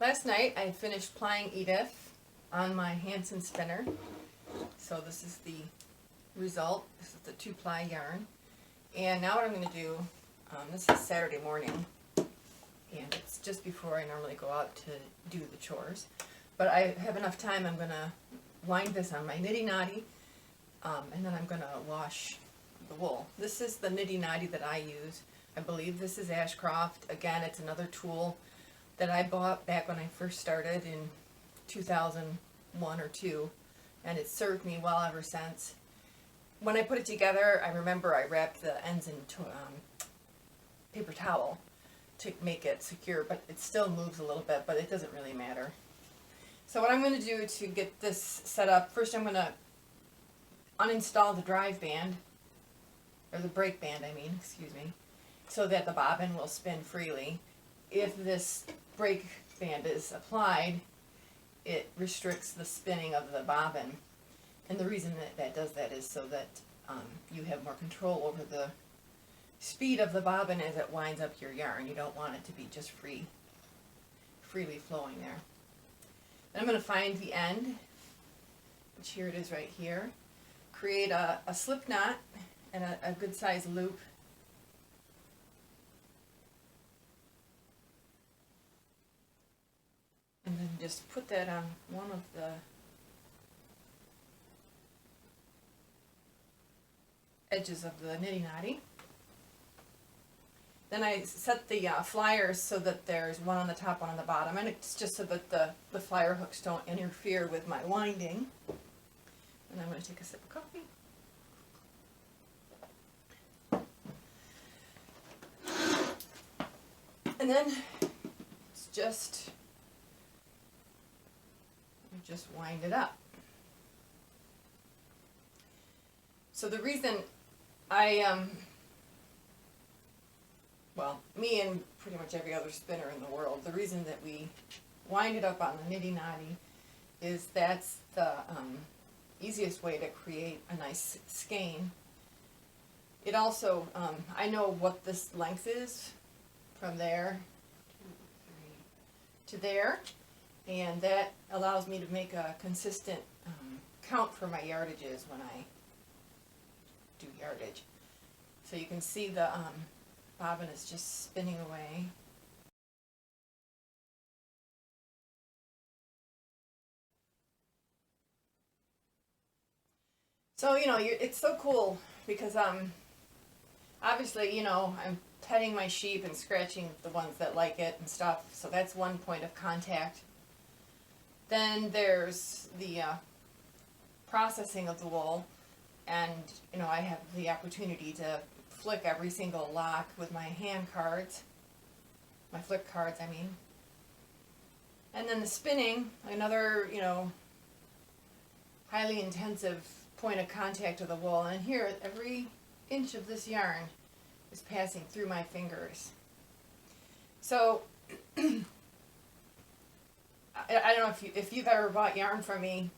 Last night I finished plying Edith on my Hansen spinner. So this is the result. This is the 2-ply yarn. And now what I'm going to do, this is Saturday morning, and it's just before I normally go out to do the chores. But I have enough time, I'm going to wind this on my Niddy Noddy, and then I'm going to wash the wool. This is the Niddy Noddy that I use. I believe this is Ashcroft. Again, it's another tool that I bought back when I first started in 2001 or 2, and it's served me well ever since. When I put it together, I remember I wrapped the ends into paper towel to make it secure, but it still moves a little bit, but it doesn't really matter. So what I'm going to do to get this set up, first I'm going to uninstall the drive band, or the brake band I mean, excuse me, so that the bobbin will spin freely. If this brake band is applied, it restricts the spinning of the bobbin. And the reason that that does that is so that you have more control over the speed of the bobbin as it winds up your yarn. You don't want it to be just freely flowing there. Then I'm going to find the end, which here it is right here. Create a slip knot and a good size loop. And then just put that on one of the edges of the Niddy Noddy. Then I set the flyers so that there's one on the top, one on the bottom, and it's just so that the flyer hooks don't interfere with my winding. And I'm going to take a sip of coffee. And then it's just wind it up. So the reason well, me and pretty much every other spinner in the world, the reason that we wind it up on the Niddy Noddy is that's the easiest way to create a nice skein. It also, I know what this length is from there to there, and that allows me to make a consistent count for my yardages when I do yardage. So you can see the bobbin is just spinning away. So, you know, it's so cool because obviously, you know, I'm petting my sheep and scratching the ones that like it and stuff, so that's one point of contact. Then there's the processing of the wool, and you know, I have the opportunity to flick every single lock with my hand cards, my flick cards I mean. And then the spinning, another, you know, highly intensive point of contact with the wool, and here every inch of this yarn is passing through my fingers. So I don't know if you've ever bought yarn from me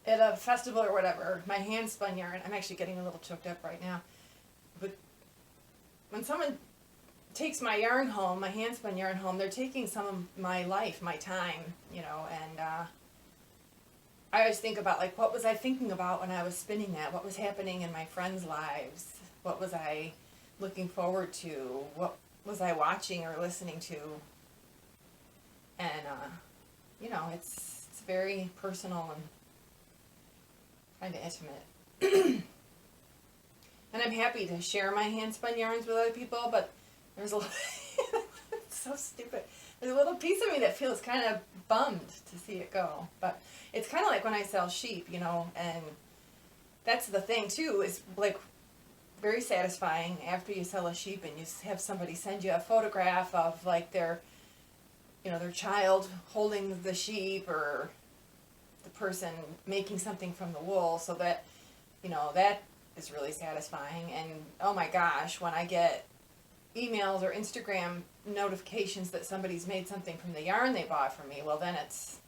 at a festival or whatever, my hand spun yarn. I'm actually getting a little choked up right now. But when someone takes my yarn home, my hand spun yarn home, they're taking some of my life, my time, you know, and I always think about, like, what was I thinking about when I was spinning that? What was happening in my friends' lives? What was I looking forward to? What was I watching or listening to? And, you know, it's very personal and kind of intimate. And I'm happy to share my hand-spun yarns with other people, but there's a it's so stupid. There's a little piece of me that feels kind of bummed to see it go. But it's kind of like when I sell sheep, you know, and that's the thing too, is like very satisfying after you sell a sheep and you have somebody send you a photograph of like their, you know, their child holding the sheep, or the person making something from the wool, so that, you know, that is really satisfying. And oh my gosh, when I get emails or Instagram notifications that somebody's made something from the yarn they bought from me, well then it's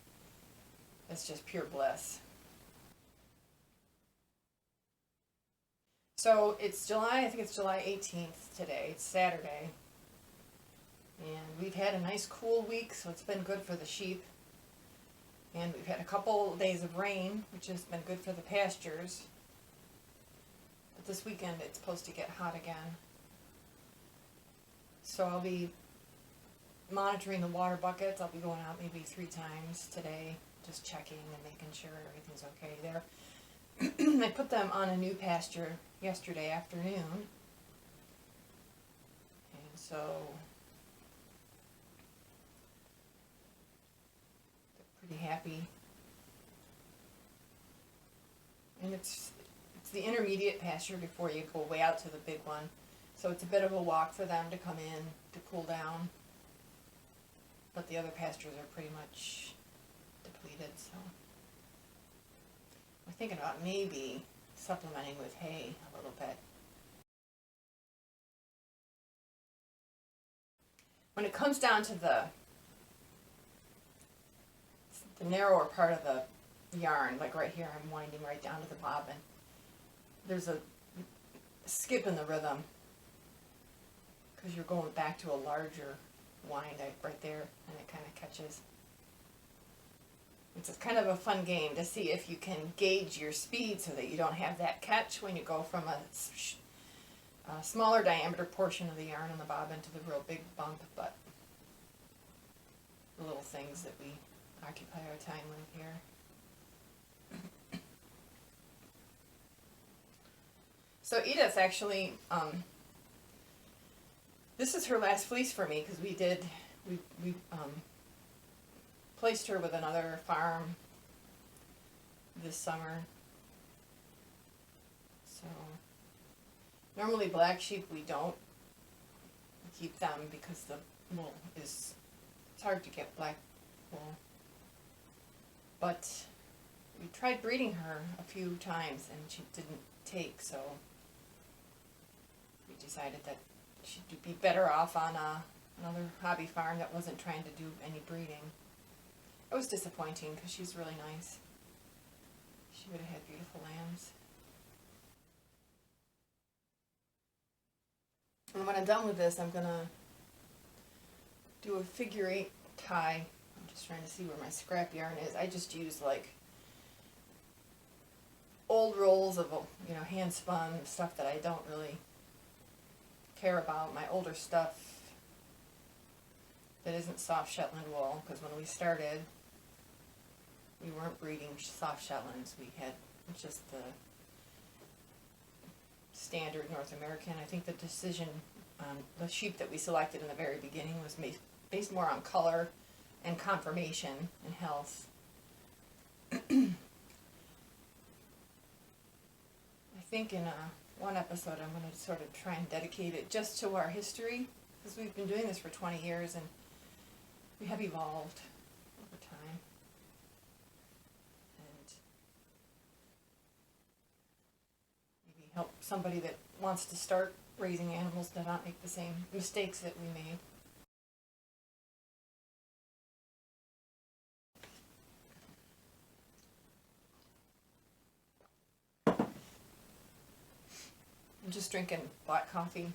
just pure bliss. So it's I think it's July 18th today. It's Saturday. And we've had a nice cool week, so it's been good for the sheep. And we've had a couple days of rain, which has been good for the pastures. But this weekend it's supposed to get hot again. So I'll be monitoring the water buckets. I'll be going out maybe 3 times today, just checking and making sure everything's okay there. I put them on a new pasture yesterday afternoon. And so they're pretty happy. And it's the intermediate pasture before you go way out to the big one. So it's a bit of a walk for them to come in to cool down. But the other pastures are pretty much depleted, so we're thinking about maybe supplementing with hay a little bit. When it comes down to the narrower part of the yarn, like right here, I'm winding right down to the bobbin. There's a skip in the rhythm because you're going back to a larger wind right there, and it kind of catches. It's kind of a fun game to see if you can gauge your speed so that you don't have that catch when you go from a smaller diameter portion of the yarn on the bobbin to the real big bump. But the little things that we occupy our time with here. So Edith actually, this is her last fleece for me, because we placed her with another farm this summer. So normally black sheep we don't keep them because the wool it's hard to get black wool. But we tried breeding her a few times and she didn't take, so we decided that she'd be better off on another hobby farm that wasn't trying to do any breeding. It was disappointing because she's really nice. She would have had beautiful lambs. And when I'm done with this, I'm going to do a figure-8 tie. I'm just trying to see where my scrap yarn is. I just use like old rolls of, you know, hand spun stuff that I don't really care about. My older stuff that isn't soft Shetland wool, because when we started we weren't breeding soft Shetlands. We had just the standard North American. I think the decision on the sheep that we selected in the very beginning was based more on color and conformation and health. I think in one episode I'm going to sort of try and dedicate it just to our history, because we've been doing this for 20 years and we have evolved over time. And maybe help somebody that wants to start raising animals to not make the same mistakes that we made. I'm just drinking black coffee.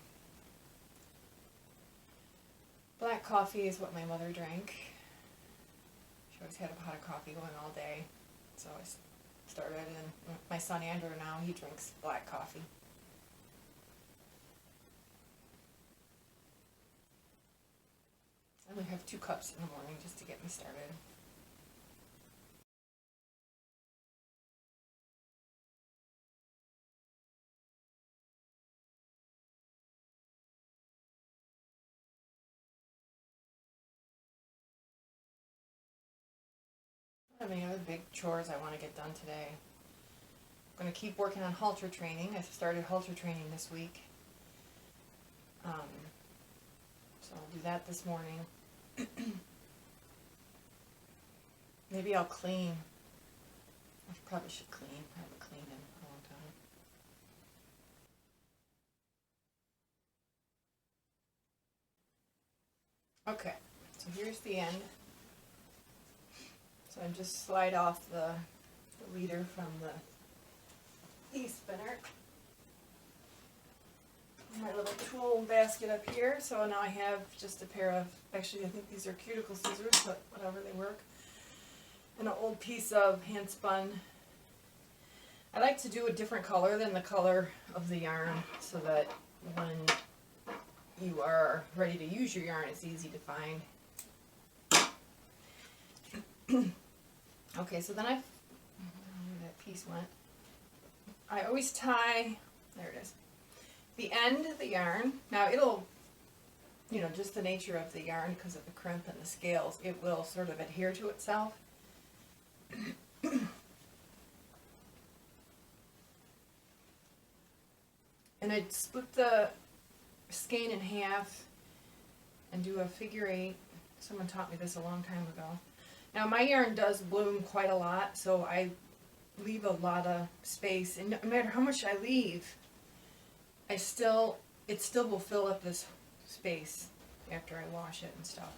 Black coffee is what my mother drank. She always had a pot of coffee going all day. So I started, and my son Andrew now, he drinks black coffee. I only have 2 cups in the morning just to get me started. I have any other big chores I want to get done today. I'm going to keep working on halter training. I started halter training this week. So I'll do that this morning. Maybe I'll clean. I probably should clean. I haven't cleaned in a long time. Okay, so here's the end. So I just slide off the leader from the e-spinner. My little tool basket up here. So now I have just a pair of, actually I think these are cuticle scissors, but whatever, they work. And an old piece of hand spun. I like to do a different color than the color of the yarn so that when you are ready to use your yarn, it's easy to find. Okay, so then where that piece went. I always tie, there it is, the end of the yarn. Now it'll, just the nature of the yarn, because of the crimp and the scales, it will sort of adhere to itself. And I'd split the skein in half and do a figure 8. Someone taught me this a long time ago. Now my yarn does bloom quite a lot, so I leave a lot of space, and no matter how much I leave, it still will fill up this space after I wash it and stuff.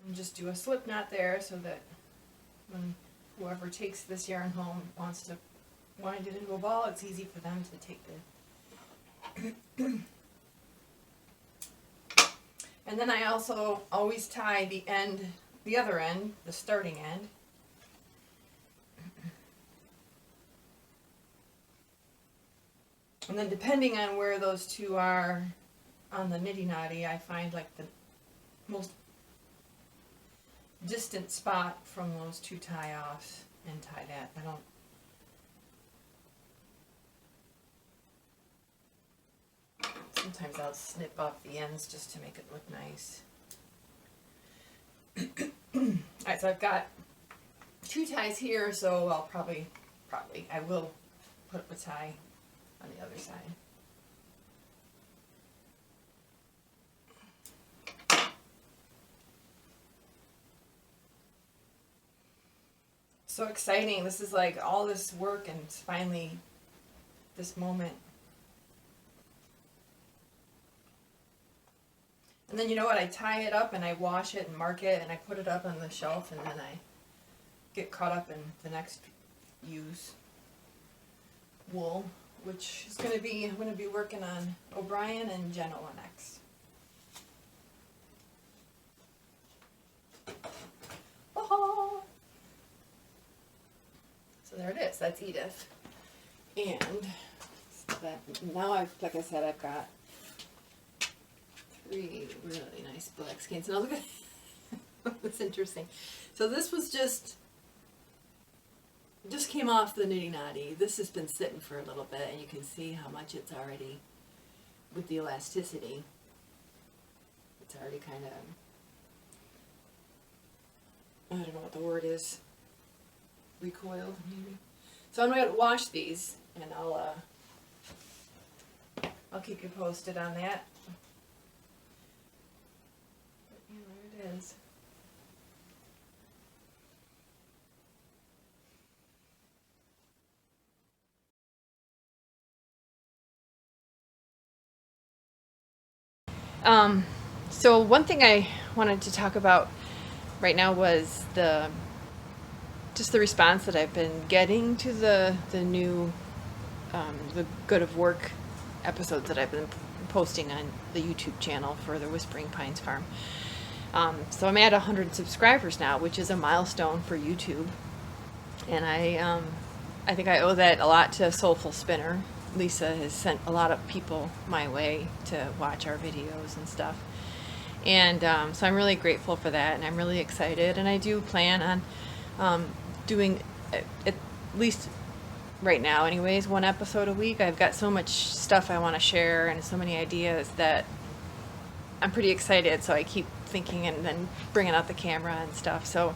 And just do a slip knot there so that when whoever takes this yarn home wants to wind it into a ball, it's easy for them to take the And then I also always tie the other end, the starting end. And then depending on where those two are on the Niddy Noddy, I find like the most distant spot from those two tie-offs and tie that. Sometimes I'll snip off the ends just to make it look nice. Alright, so I've got 2 ties here, so I'll probably I will put up a tie on the other side. So exciting. This is like all this work, and it's finally this moment. And then you know what, I tie it up and I wash it and mark it and I put it up on the shelf, and then I get caught up in the next use, wool, which is going to be, I'm going to be working on O'Brien and Genoa next. Oh. So there it is, that's Edith. And now like I said, I've got 3 really nice black skeins. Now look at that's interesting. So this was just came off the Niddy Noddy. This has been sitting for a little bit, and you can see how much it's already, with the elasticity, it's already kind of, I don't know what the word is, recoiled maybe. So I'm going to wash these, and I'll keep you posted on that. There it is. So one thing I wanted to talk about right now was just the response that I've been getting to the new the Good of Work episodes that I've been posting on the YouTube channel for the Whispering Pines Farm. So I'm at 100 subscribers now, which is a milestone for YouTube. And I think I owe that a lot to Soulful Spinner. Lisa has sent a lot of people my way to watch our videos and stuff. And so I'm really grateful for that, and I'm really excited. And I do plan on doing at least right now anyways, 1 episode a week. I've got so much stuff I want to share and so many ideas that I'm pretty excited. So I keep thinking and then bringing out the camera and stuff. So,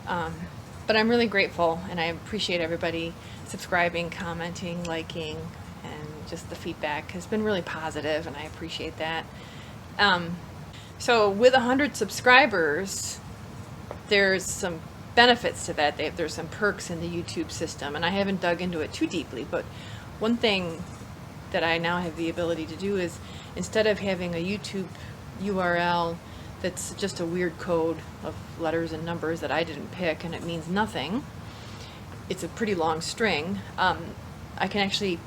but I'm really grateful, and I appreciate everybody subscribing, commenting, liking, and just the feedback has been really positive, and I appreciate that. So with 100 subscribers, there's some benefits to that. There's some perks in the YouTube system, and I haven't dug into it too deeply, but one thing that I now have the ability to do is, instead of having a YouTube URL that's just a weird code of letters and numbers that I didn't pick and it means nothing, it's a pretty long string, I can actually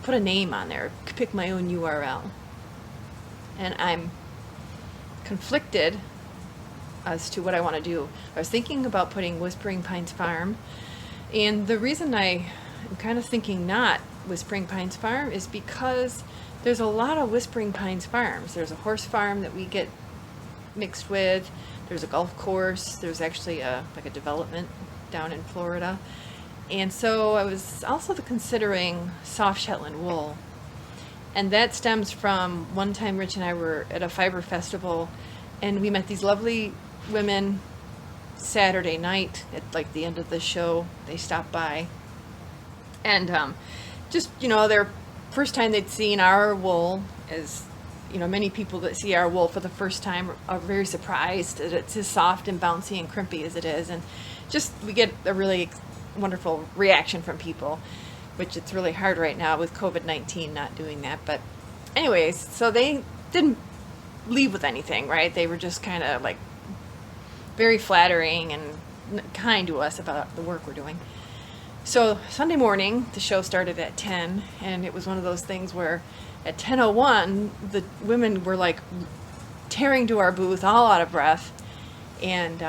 put a name on there, pick my own URL. And I'm conflicted as to what I want to do. I was thinking about putting Whispering Pines Farm, and the reason I am kind of thinking not Whispering Pines Farm is because there's a lot of Whispering Pines farms. There's a horse farm that we get mixed with, there's a golf course, there's actually like a development down in Florida. And so I was also considering soft Shetland wool. And that stems from one time Rich and I were at a fiber festival, and we met these lovely women Saturday night at like the end of the show. They stopped by, and just, you know, their first time they'd seen our wool. As you know, many people that see our wool for the first time are very surprised that it's as soft and bouncy and crimpy as it is, and just we get a really wonderful reaction from people, which it's really hard right now with COVID-19 not doing that. But anyways, so they didn't leave with anything, right? They were just kind of like very flattering and kind to us about the work we're doing. So Sunday morning, the show started at 10, and it was one of those things where at 10:01, the women were like tearing to our booth, all out of breath, and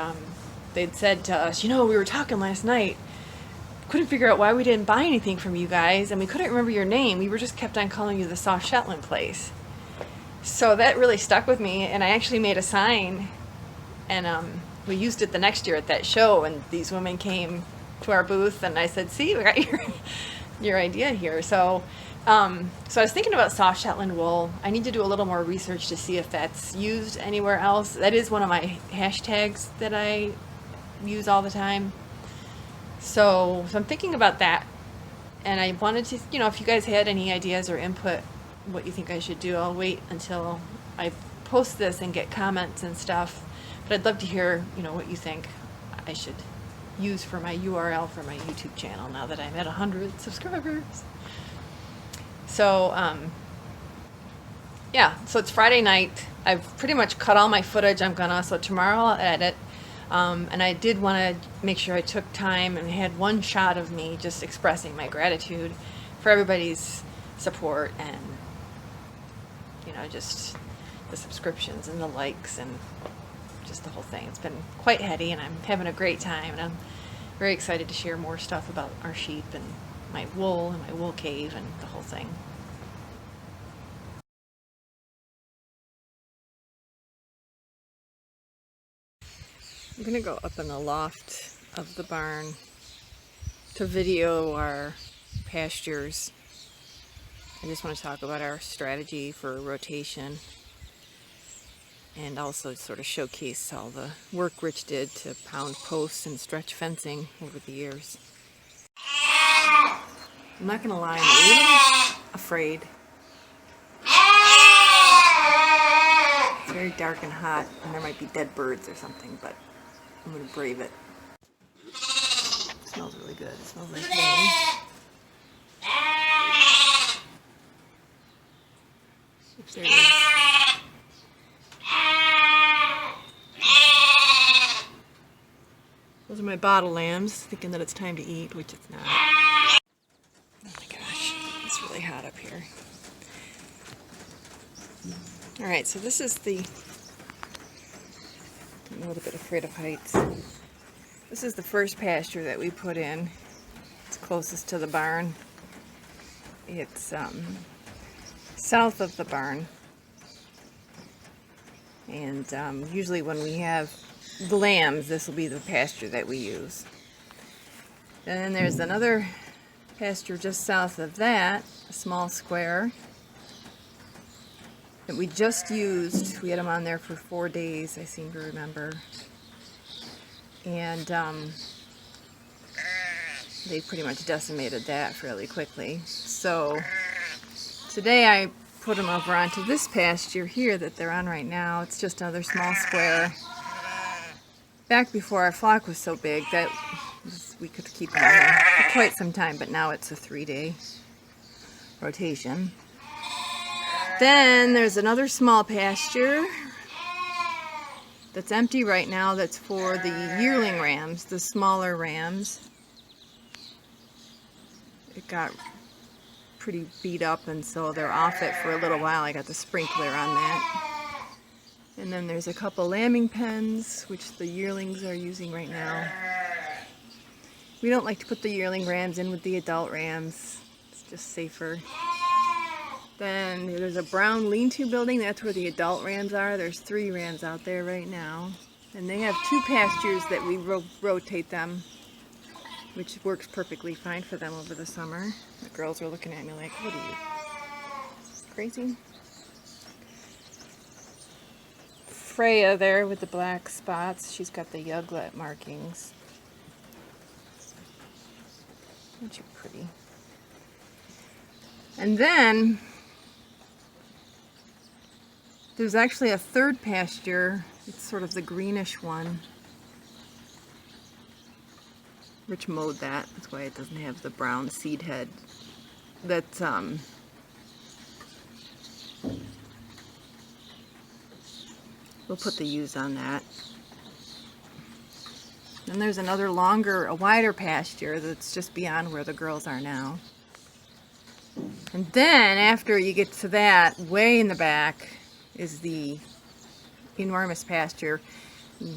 they'd said to us, you know, we were talking last night, couldn't figure out why we didn't buy anything from you guys, and we couldn't remember your name. We were just kept on calling you the Soft Shetland place. So that really stuck with me, and I actually made a sign, and we used it the next year at that show, and these women came to our booth, and I said, see, we got your idea here. So so I was thinking about soft Shetland wool. I need to do a little more research to see if that's used anywhere else. That is one of my hashtags that I use all the time. So I'm thinking about that, and I wanted to, you know, if you guys had any ideas or input, what you think I should do. I'll wait until I post this and get comments and stuff, but I'd love to hear, you know, what you think I should use for my URL for my YouTube channel now that I'm at 100 subscribers. So yeah, so it's Friday night. I've pretty much cut all my footage. So tomorrow I'll edit. And I did want to make sure I took time and had one shot of me just expressing my gratitude for everybody's support and, you know, just the subscriptions and the likes and just the whole thing. It's been quite heady, and I'm having a great time, and I'm very excited to share more stuff about our sheep and my wool and my wool cave and the whole thing. I'm going to go up in the loft of the barn to video our pastures. I just want to talk about our strategy for rotation, and also sort of showcase all the work Rich did to pound posts and stretch fencing over the years. I'm not going to lie, I'm a little afraid. It's very dark and hot, and there might be dead birds or something, but I'm going to brave it. It smells really good. It smells like hay. Oops, there it is. Those are my bottle lambs, thinking that it's time to eat, which it's not. Oh my gosh, it's really hot up here. Alright, so this is I'm a little bit afraid of heights. This is the first pasture that we put in. It's closest to the barn. It's south of the barn. And usually when we have the lambs, this will be the pasture that we use. And then there's another pasture just south of that, a small square that we just used. We had them on there for 4 days, I seem to remember. And they pretty much decimated that fairly quickly. So today I put them over onto this pasture here that they're on right now. It's just another small square. Back before our flock was so big that we could keep them there for quite some time, but now it's a 3-day rotation. Then there's another small pasture that's empty right now that's for the yearling rams, the smaller rams. It got pretty beat up and so they're off it for a little while. I got the sprinkler on that. And then there's a couple lambing pens, which the yearlings are using right now. We don't like to put the yearling rams in with the adult rams. It's just safer. Then there's a brown lean-to building. That's where the adult rams are. There's 3 rams out there right now. And they have 2 pastures that we rotate them, which works perfectly fine for them over the summer. The girls are looking at me like, what are you, crazy? Freya there with the black spots. She's got the yuglet markings. Aren't you pretty? And then there's actually a third pasture. It's sort of the greenish one. Rich mowed that. That's why it doesn't have the brown seed head. That's we'll put the ewes on that. Then there's another a wider pasture that's just beyond where the girls are now. And then after you get to that, way in the back is the enormous pasture.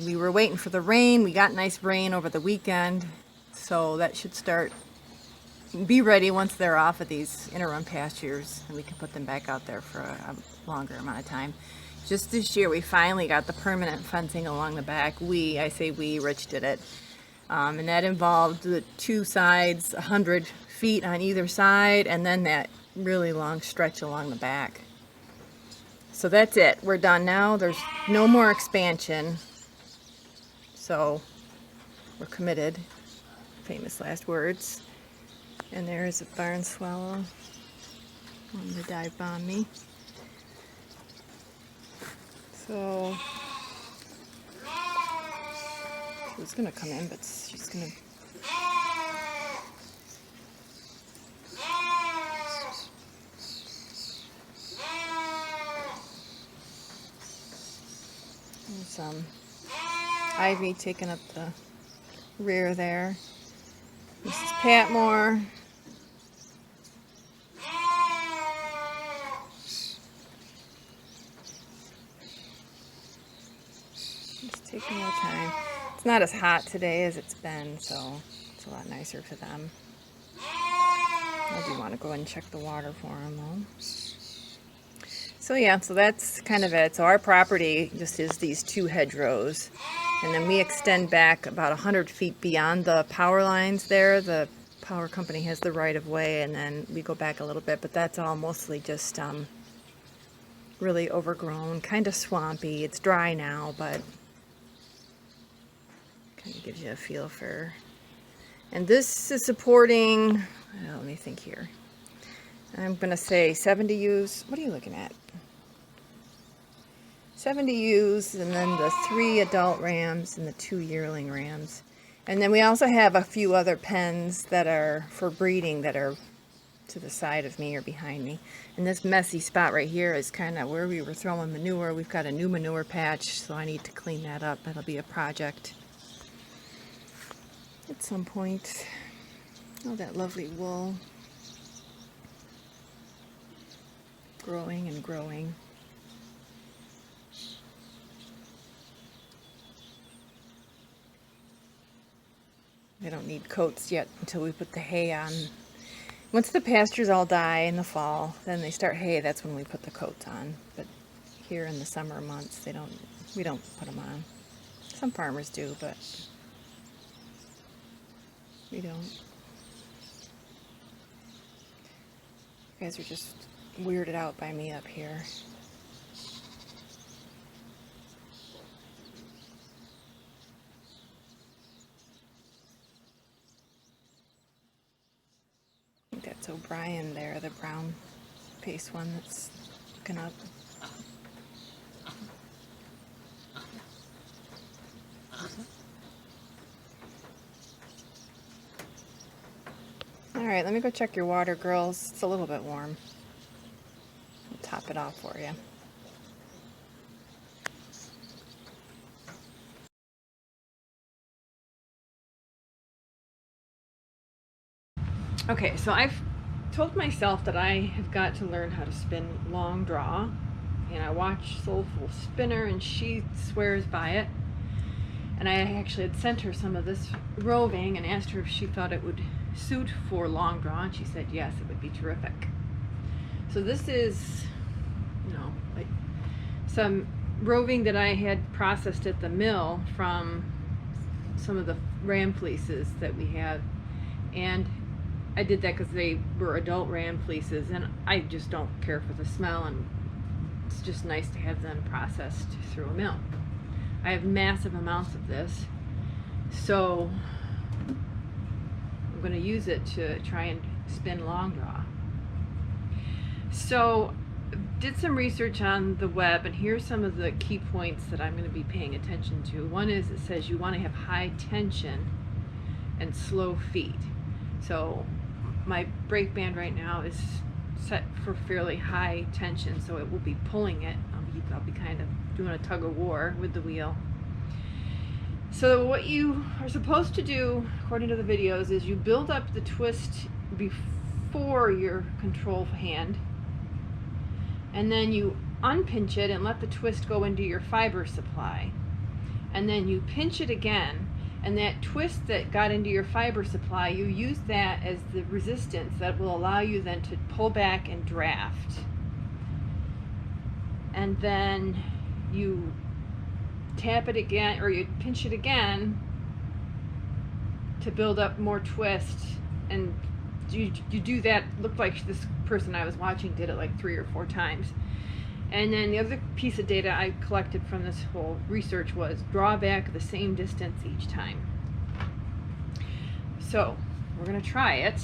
We were waiting for the rain. We got nice rain over the weekend, so that should be ready once they're off of these interim pastures, and we can put them back out there for a longer amount of time. Just this year we finally got the permanent fencing along the back. I say we, Rich did it. And that involved the 2 sides, 100 feet on either side, and then that really long stretch along the back. So that's it. We're done now. There's no more expansion. So we're committed. Famous last words. And there's a barn swallow. Wanted to dive bomb me. So she was gonna come in, but she's gonna. There's some ivy taking up the rear there. This is Patmore. Just taking their time. It's not as hot today as it's been, so it's a lot nicer for them. I do want to go and check the water for them though. So yeah, so that's kind of it. So our property just is these 2 hedgerows. And then we extend back about 100 feet beyond the power lines there. The power company has the right of way, and then we go back a little bit, but that's all mostly just really overgrown, kind of swampy. It's dry now, but kind of gives you a feel for. And this is supporting, let me think here. I'm going to say 70 ewes. What are you looking at? 70 ewes, and then the 3 adult rams and the 2 yearling rams. And then we also have a few other pens that are for breeding that are to the side of me or behind me. And this messy spot right here is kind of where we were throwing manure. We've got a new manure patch, so I need to clean that up. That'll be a project at some point. Oh, that lovely wool. Growing and growing. They don't need coats yet until we put the hay on. Once the pastures all die in the fall, then they start hay. That's when we put the coats on. But here in the summer months, we don't put them on. Some farmers do, but we don't. You guys are just weirded out by me up here. I think that's O'Brien there, the brown paste one that's looking up. Alright, let me go check your water, girls. It's a little bit warm. I'll top it off for you. Okay, so I've told myself that I have got to learn how to spin Longdraw, and I watch Soulful Spinner and she swears by it. And I actually had sent her some of this roving and asked her if she thought it would suit for Longdraw, and she said yes, it would be terrific. So this is, you know, like some roving that I had processed at the mill from some of the ram fleeces that we have, and I did that because they were adult ram fleeces, and I just don't care for the smell, and it's just nice to have them processed through a mill. I have massive amounts of this, so I'm going to use it to try and spin Longdraw. So did some research on the web, and here's some of the key points that I'm going to be paying attention to. One is it says you want to have high tension and slow feet. So my brake band right now is set for fairly high tension, so it will be pulling it. I'll be kind of doing a tug of war with the wheel. So what you are supposed to do, according to the videos, is you build up the twist before your control hand, and then you unpinch it and let the twist go into your fiber supply, and then you pinch it again, and that twist that got into your fiber supply, you use that as the resistance that will allow you then to pull back and draft. And then you tap it again, or you pinch it again to build up more twist, and you do that. Looked like this person I was watching did it like 3 or 4 times. And then the other piece of data I collected from this whole research was draw back the same distance each time. So we're gonna try it.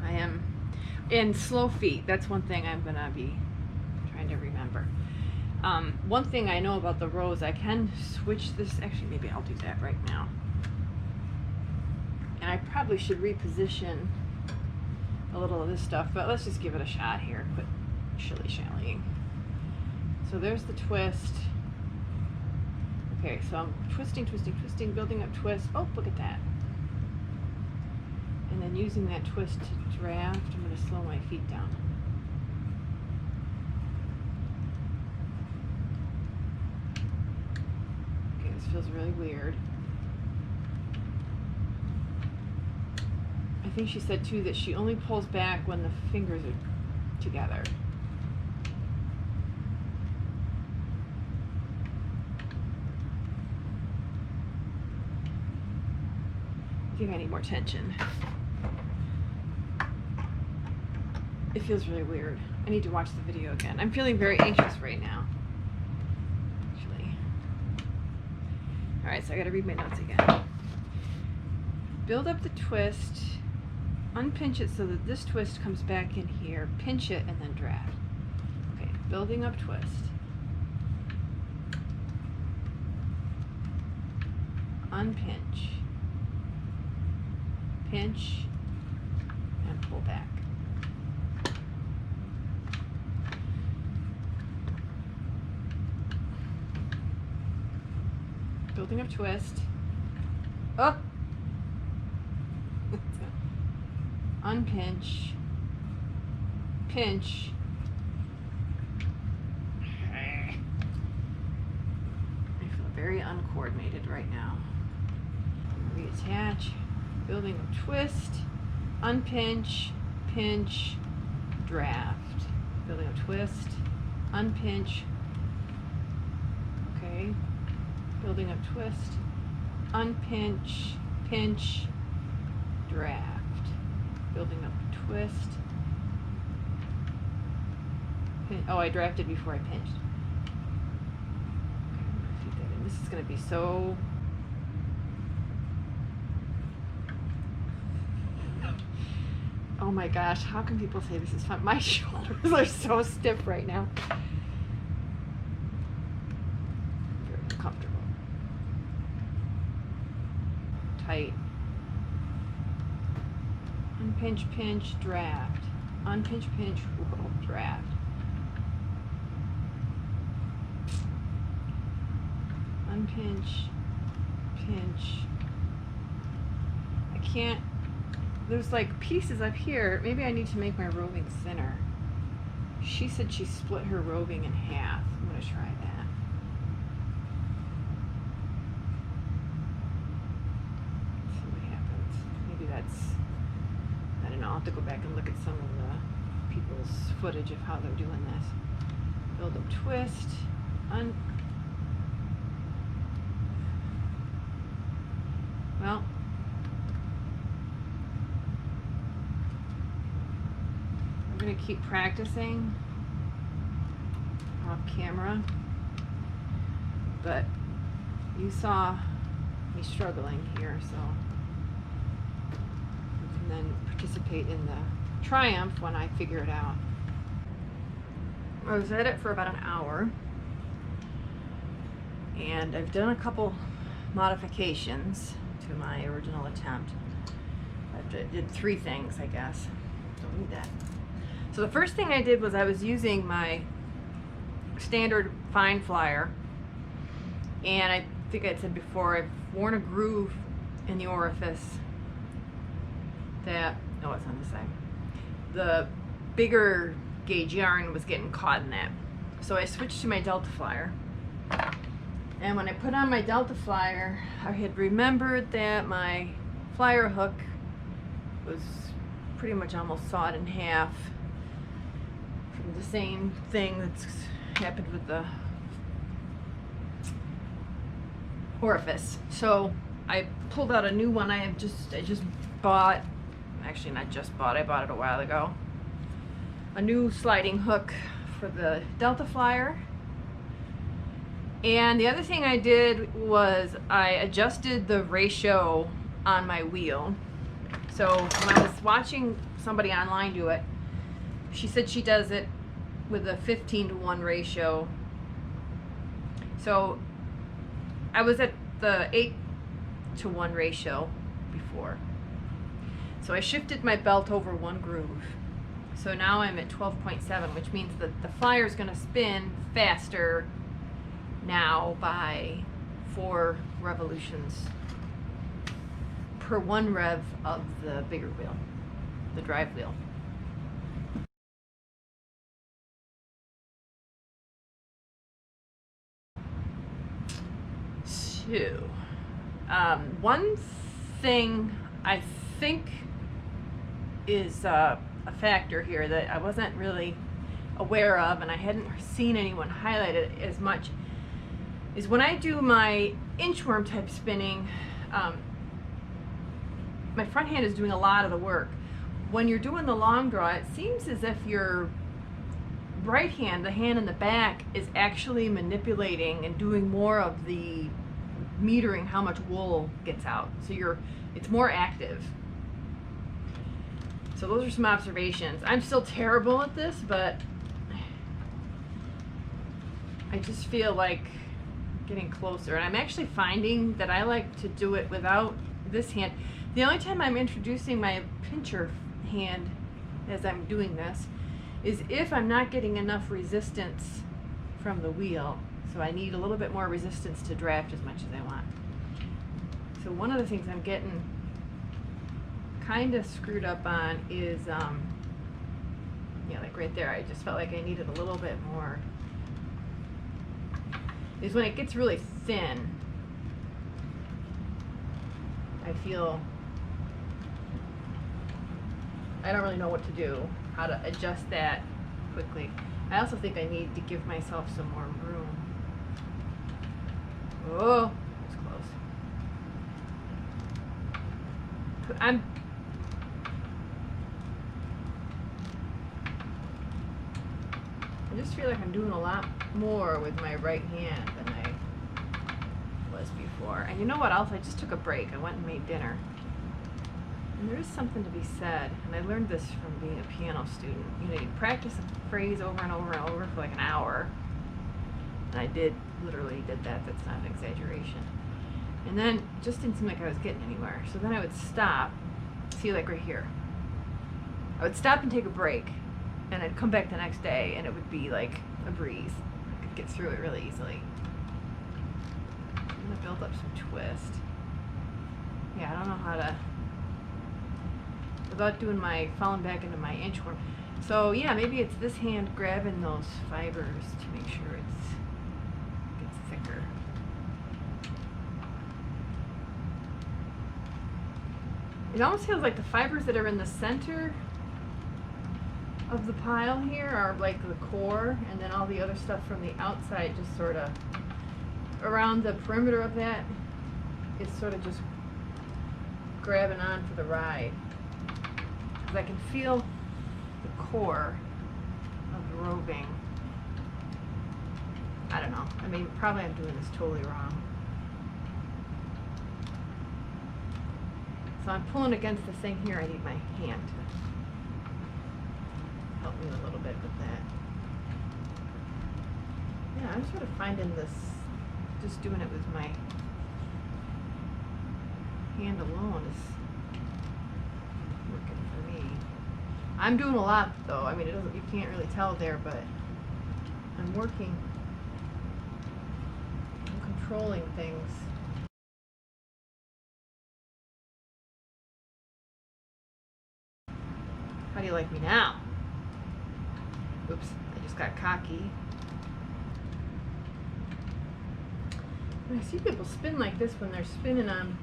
I am in slow feet. That's one thing I'm gonna be trying to remember. One thing I know about the rows, I can switch this. Actually, maybe I'll do that right now. And I probably should reposition a little of this stuff, but let's just give it a shot here. Quit shilly-shallying. So there's the twist. Okay, so I'm twisting, building up twist. Oh, look at that. And then using that twist to draft, I'm going to slow my feet down. Okay, this feels really weird. I think she said too that she only pulls back when the fingers are together. I think I need more tension. It feels really weird. I need to watch the video again. I'm feeling very anxious right now, actually. Alright, so I gotta read my notes again. Build up the twist, unpinch it so that this twist comes back in here, pinch it, and then draft. Okay, building up twist. Unpinch. Pinch and pull back. Building up twist. Oh! Unpinch. Pinch. I feel very uncoordinated right now. Reattach. building a twist, unpinch, pinch, draft. Building a twist, unpinch, okay, building a twist, unpinch, pinch, draft. Building a twist, oh, I drafted before I pinched. Okay, I'm gonna feed that in. This is gonna be so. Oh my gosh, how can people say this is fun? My shoulders are so stiff right now. Very uncomfortable. Tight. Unpinch, pinch, draft. Unpinch, pinch, whoa, draft. Unpinch, pinch. I can't. There's like pieces up here. Maybe I need to make my roving thinner. She said she split her roving in half. I'm gonna try that. See what happens. Maybe that's, I don't know, I'll have to go back and look at some of the people's footage of how they're doing this. Build a twist, well, I'm gonna keep practicing off camera, but you saw me struggling here, so you can then participate in the triumph when I figure it out. I was at it for about an hour, and I've done a couple modifications to my original attempt. I did 3 things, I guess. Don't need that. So the first thing I did was I was using my standard fine flyer, and I think I said before, I've worn a groove in the orifice that, no, it's on this side. The bigger gauge yarn was getting caught in that. So I switched to my Delta flyer. And when I put on my Delta flyer, I had remembered that my flyer hook was pretty much almost sawed in half from the same thing that's happened with the orifice. So I pulled out a new one. I just bought, actually not just bought, I bought it a while ago, a new sliding hook for the Delta flyer. And the other thing I did was I adjusted the ratio on my wheel. So when I was watching somebody online do it, she said she does it with a 15-to-1 ratio. So I was at the 8-to-1 ratio before. So I shifted my belt over 1 groove. So now I'm at 12.7, which means that the flyer is going to spin faster now by 4 revolutions per 1 rev of the bigger wheel, the drive wheel. So, one thing I think is a factor here that I wasn't really aware of, and I hadn't seen anyone highlight it as much, is when I do my inchworm type spinning, my front hand is doing a lot of the work. When you're doing the long draw, it seems as if your right hand, the hand in the back, is actually manipulating and doing more of the metering how much wool gets out. So it's more active. So those are some observations. I'm still terrible at this, but I just feel like getting closer. And I'm actually finding that I like to do it without this hand. The only time I'm introducing my pincher hand as I'm doing this is if I'm not getting enough resistance from the wheel. So I need a little bit more resistance to draft as much as I want. So one of the things I'm getting kind of screwed up on is, yeah, like right there, I just felt like I needed a little bit more, is when it gets really thin, I feel I don't really know what to do, how to adjust that quickly. I also think I need to give myself some more room. Oh, that's close. I just feel like I'm doing a lot more with my right hand than I was before. And you know what else? I just took a break. I went and made dinner. And there is something to be said, and I learned this from being a piano student. You know, you practice a phrase over and over and over for like an hour. And I literally did that. That's not an exaggeration. And then it just didn't seem like I was getting anywhere. So then I would stop, see, like right here. I would stop and take a break, and I'd come back the next day, and it would be like a breeze. I could get through it really easily. I'm gonna build up some twist. Yeah, I don't know how to, without doing falling back into my inchworm. So yeah, maybe it's this hand grabbing those fibers to make sure it gets thicker. It almost feels like the fibers that are in the center of the pile here are like the core, and then all the other stuff from the outside just sort of around the perimeter of that is sort of just grabbing on for the ride. Because I can feel the core of the roving. I don't know. I mean, probably I'm doing this totally wrong. So I'm pulling against the thing here. I need my hand to help me a little bit with that. Yeah, I'm sort of finding this, just doing it with my hand alone is working for me. I'm doing a lot though. I mean, you can't really tell there, but I'm working. I'm controlling things. How do you like me now? Oops, I just got cocky. I see people spin like this when they're spinning on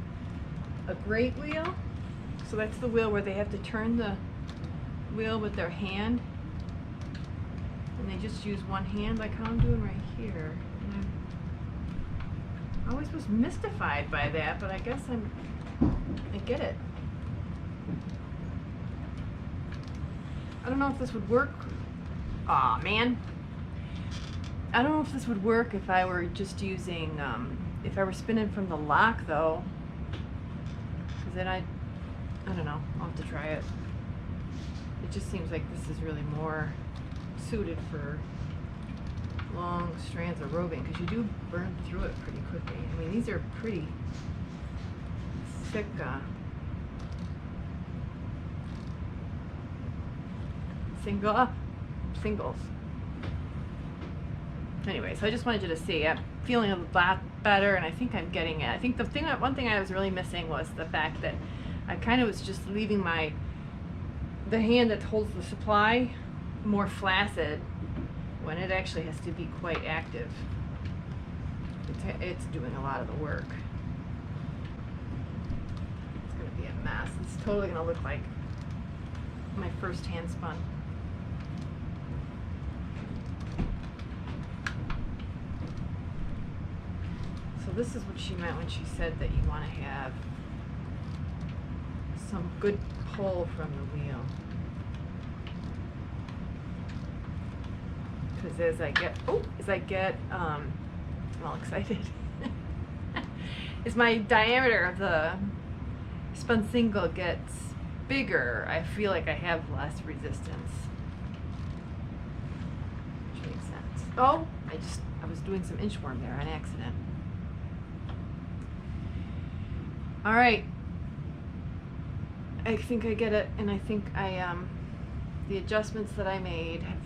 a great wheel. So that's the wheel where they have to turn the wheel with their hand. And they just use one hand like how I'm doing right here. And I always was mystified by that, but I guess I get it. I don't know if this would work. Aw, man. I don't know if this would work if I were just using, if I were spinning from the lock though. Because then I don't know, I'll have to try it. It just seems like this is really more suited for long strands of roving, because you do burn through it pretty quickly. I mean, these are pretty thick, singles. Anyway, so I just wanted you to see. I'm feeling a lot better, and I think I'm getting it. I think one thing I was really missing was the fact that I kind of was just leaving the hand that holds the supply more flaccid when it actually has to be quite active. It's doing a lot of the work. It's going to be a mess. It's totally going to look like my first hand spun. So this is what she meant when she said that you want to have some good pull from the wheel. Because as I get all excited, as my diameter of the spun single gets bigger, I feel like I have less resistance. Which makes sense. Oh, I was doing some inchworm there on accident. All right. I think I get it, and I think the adjustments that I made have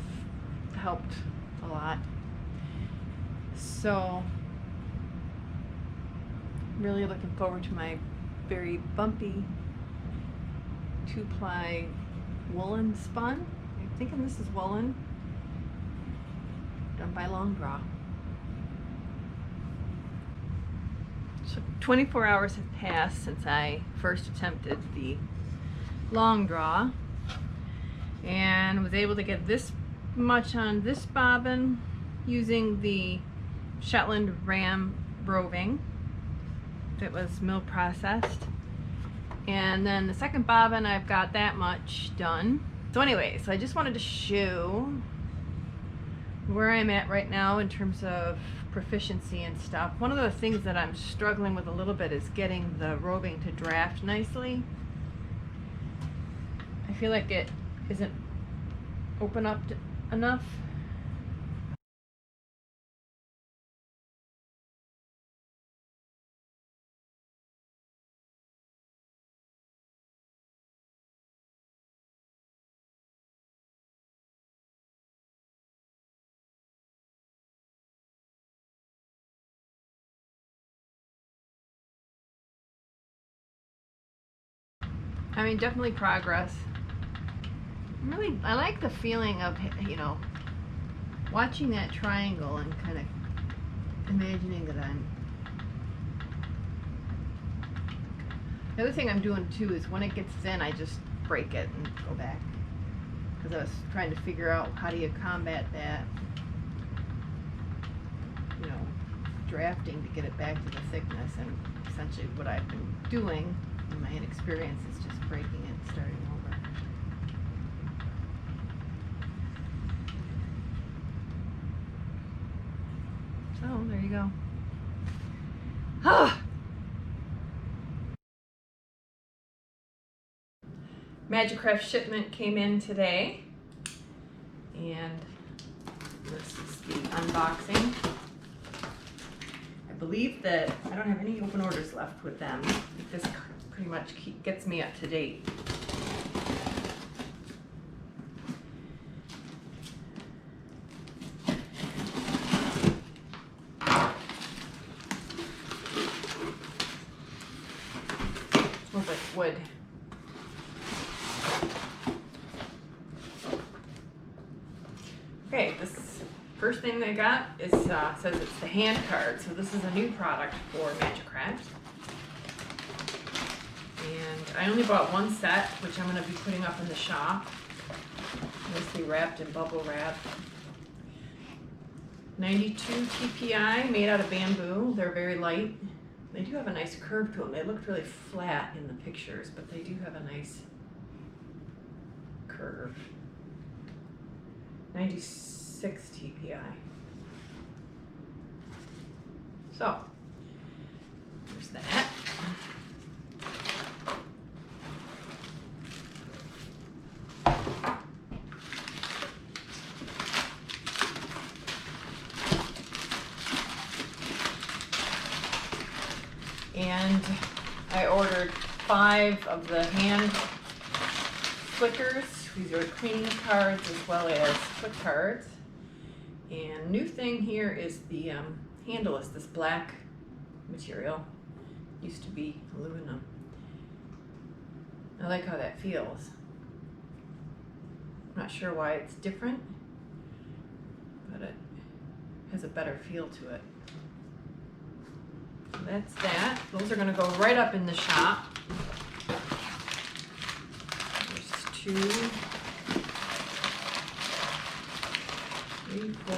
helped a lot. So, I'm really looking forward to my very bumpy 2-ply woolen spun. I'm thinking this is woolen, done by Longdraw. So 24 hours have passed since I first attempted the Longdraw, and was able to get this much on this bobbin using the Shetland Ram roving that was mill processed. And then the second bobbin, I've got that much done. So anyway, so I just wanted to show where I'm at right now in terms of proficiency and stuff. One of the things that I'm struggling with a little bit is getting the roving to draft nicely. I feel like it isn't open up enough. I mean, definitely progress. I like the feeling of, you know, watching that triangle and kind of imagining that I'm... The other thing I'm doing too is when it gets thin, I just break it and go back. Because I was trying to figure out how do you combat that, you know, drafting to get it back to the thickness, and essentially what I've been doing in my inexperience is just breaking it and starting over. So there you go. Majacraft shipment came in today, and this is the unboxing. I believe that I don't have any open orders left with them. This pretty much gets me up to date. Smells like wood. Okay, this first thing they got is says it's the hand card. So this is a new product for Majacraft. And I only bought one set, which I'm going to be putting up in the shop. Nicely wrapped in bubble wrap. 92 TPI, made out of bamboo. They're very light. They do have a nice curve to them. They looked really flat in the pictures, but they do have a nice curve. 96 TPI. So, there's that. And I ordered 5 of the hand flickers. These are cleaning cards as well as flick cards. And new thing here is the handle is this black material. Used to be aluminum. I like how that feels. I'm not sure why it's different, but it has a better feel to it. So that's that. Those are going to go right up in the shop. There's 2, 3, 4.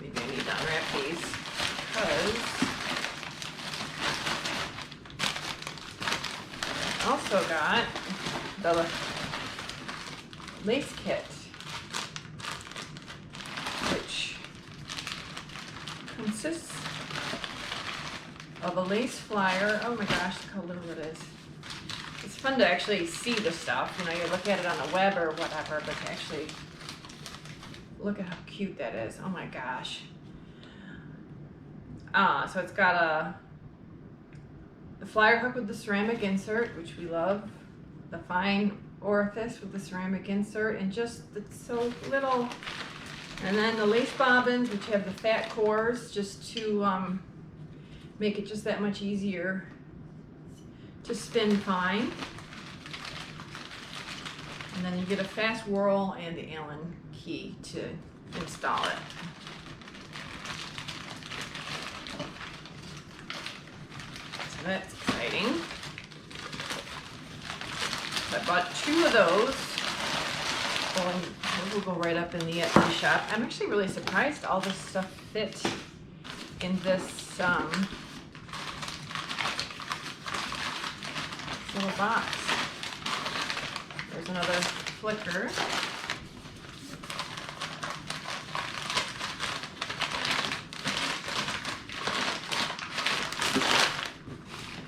Maybe I need to unwrap these because I also got the lace kit, which consists of a lace flyer. Oh my gosh, look how little it is. It's fun to actually see the stuff. You know, you look at it on the web or whatever, but to actually look at how cute that is. Oh my gosh. So it's got the flyer hook with the ceramic insert, which we love. The fine orifice with the ceramic insert, and just it's so little. And then the lace bobbins, which have the fat cores, just to make it just that much easier to spin fine. And then you get a fast whirl and the Allen key to install it. So that's exciting. Training. So I bought 2 of those. Oh, and those will go right up in the Etsy shop. I'm actually really surprised all this stuff fit in this little box. There's another flicker.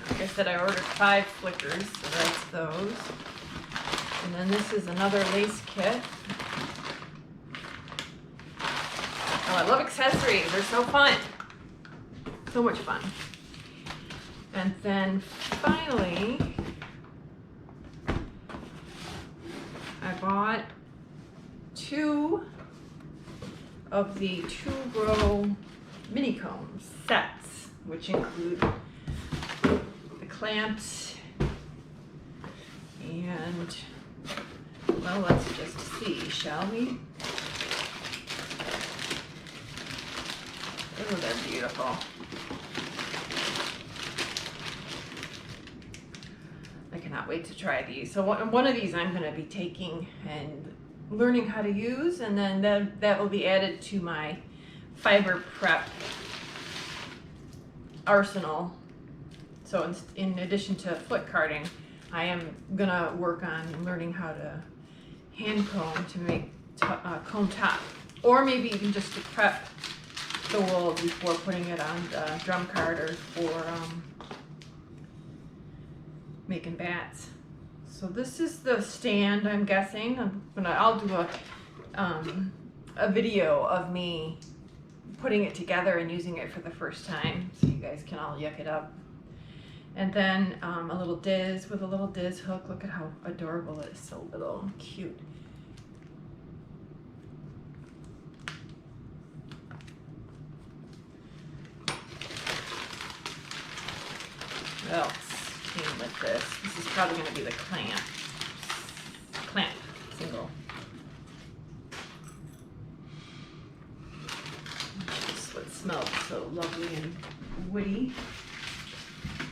Like I said, I ordered 5 flickers, so that's those. And then this is another lace kit. Oh, I love accessories. They're so fun. So much fun. And then finally, I bought 2 of the 2-row mini comb sets, which include the clamps and, well, let's just see, shall we? Oh, they're beautiful. I cannot wait to try these. So one of these I'm going to be taking and learning how to use, and then that will be added to my fiber prep arsenal. So in addition to foot carding, I am going to work on learning how to hand comb to make comb top, or maybe even just to prep the wool before putting it on the drum card or for making bats. So this is the stand, I'm guessing. I'll do a video of me putting it together and using it for the first time, so you guys can all yuck it up. And then a little diz with a little diz hook. Look at how adorable it is, so little and cute. What else came with this? This is probably going to be the clamp single. This is what smells so lovely and woody.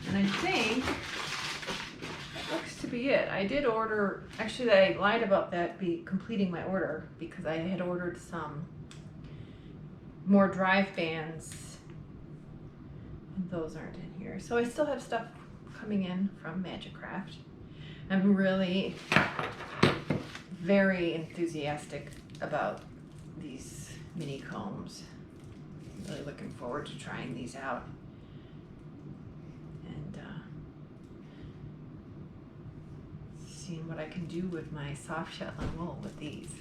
And I think that looks to be it. I did order, actually I lied about that completing my order, because I had ordered some more drive bands, and those aren't in here. So I still have stuff coming in from Majacraft. I'm really very enthusiastic about these mini combs. I'm really looking forward to trying these out and seeing what I can do with my soft Shetland wool with these.